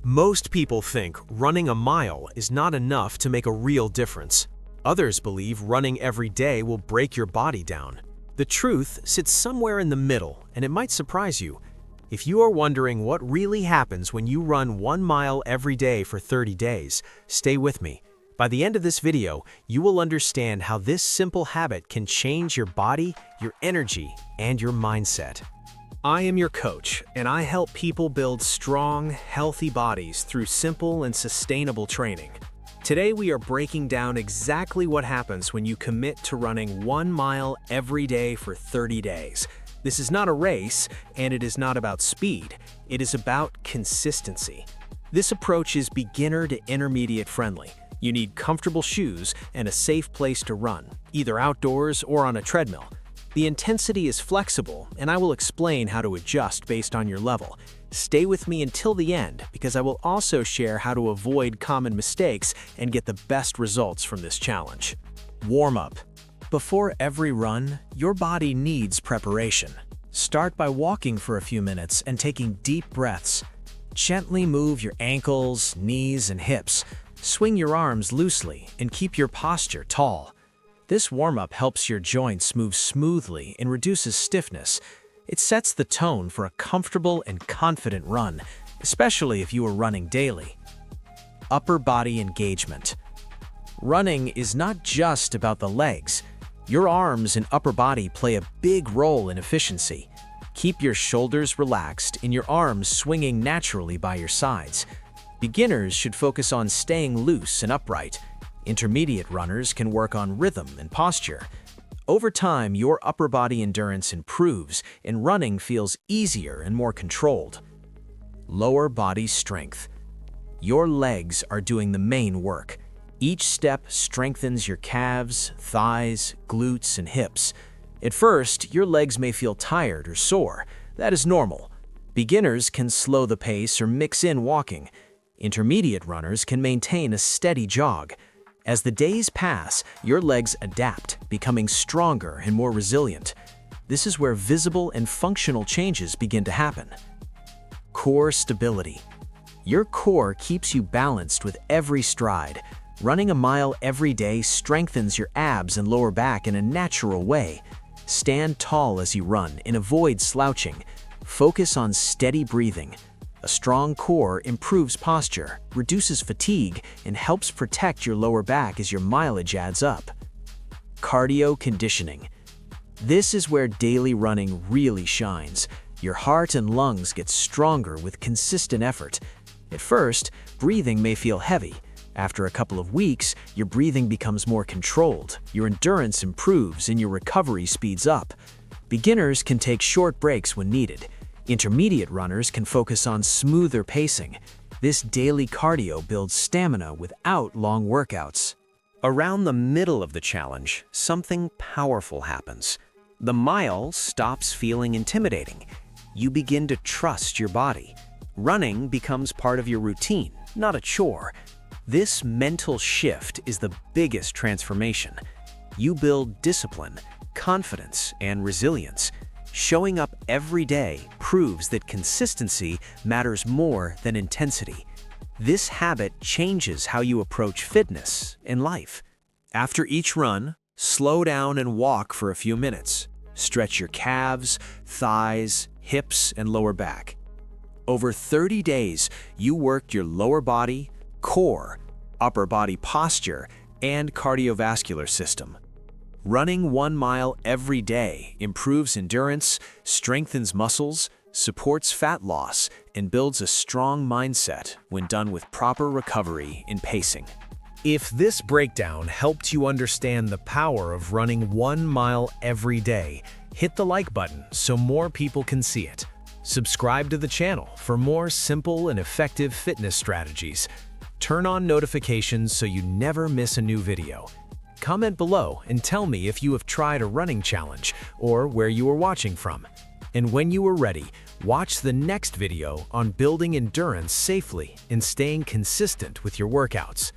Most people think running a mile is not enough to make a real difference. Others believe running every day will break your body down. The truth sits somewhere in the middle, and it might surprise you. If you are wondering what really happens when you run 1 mile every day for 30 days, stay with me. By the end of this video, you will understand how this simple habit can change your body, your energy, and your mindset. I am your coach, and I help people build strong, healthy bodies through simple and sustainable training. Today we are breaking down exactly what happens when you commit to running 1 mile every day for 30 days. This is not a race, and it is not about speed. It is about consistency. This approach is beginner to intermediate friendly. You need comfortable shoes and a safe place to run, either outdoors or on a treadmill. The intensity is flexible, and I will explain how to adjust based on your level. Stay with me until the end, because I will also share how to avoid common mistakes and get the best results from this challenge. Warm up. Before every run, your body needs preparation. Start by walking for a few minutes and taking deep breaths. Gently move your ankles, knees, and hips. Swing your arms loosely and keep your posture tall. This warm-up helps your joints move smoothly and reduces stiffness. It sets the tone for a comfortable and confident run, especially if you are running daily. Upper body engagement. Running is not just about the legs. Your arms and upper body play a big role in efficiency. Keep your shoulders relaxed and your arms swinging naturally by your sides. Beginners should focus on staying loose and upright. Intermediate runners can work on rhythm and posture. Over time, your upper body endurance improves and running feels easier and more controlled. Lower body strength. Your legs are doing the main work. Each step strengthens your calves, thighs, glutes, and hips. At first, your legs may feel tired or sore. That is normal. Beginners can slow the pace or mix in walking. Intermediate runners can maintain a steady jog. As the days pass, your legs adapt, becoming stronger and more resilient. This is where visible and functional changes begin to happen. Core stability. Your core keeps you balanced with every stride. Running a mile every day strengthens your abs and lower back in a natural way. Stand tall as you run and avoid slouching. Focus on steady breathing. A strong core improves posture, reduces fatigue, and helps protect your lower back as your mileage adds up. Cardio conditioning. This is where daily running really shines. Your heart and lungs get stronger with consistent effort. At first, breathing may feel heavy. After a couple of weeks, your breathing becomes more controlled, your endurance improves, and your recovery speeds up. Beginners can take short breaks when needed. Intermediate runners can focus on smoother pacing. This daily cardio builds stamina without long workouts. Around the middle of the challenge, something powerful happens. The mile stops feeling intimidating. You begin to trust your body. Running becomes part of your routine, not a chore. This mental shift is the biggest transformation. You build discipline, confidence, and resilience. Showing up every day proves that consistency matters more than intensity. This habit changes how you approach fitness in life. After each run, slow down and walk for a few minutes. Stretch your calves, thighs, hips, and lower back. Over 30 days, you worked your lower body, core, upper body posture, and cardiovascular system. Running 1 mile every day improves endurance, strengthens muscles, supports fat loss, and builds a strong mindset when done with proper recovery and pacing. If this breakdown helped you understand the power of running 1 mile every day, hit the like button so more people can see it. Subscribe to the channel for more simple and effective fitness strategies. Turn on notifications so you never miss a new video. Comment below and tell me if you have tried a running challenge or where you are watching from. And when you are ready, watch the next video on building endurance safely and staying consistent with your workouts.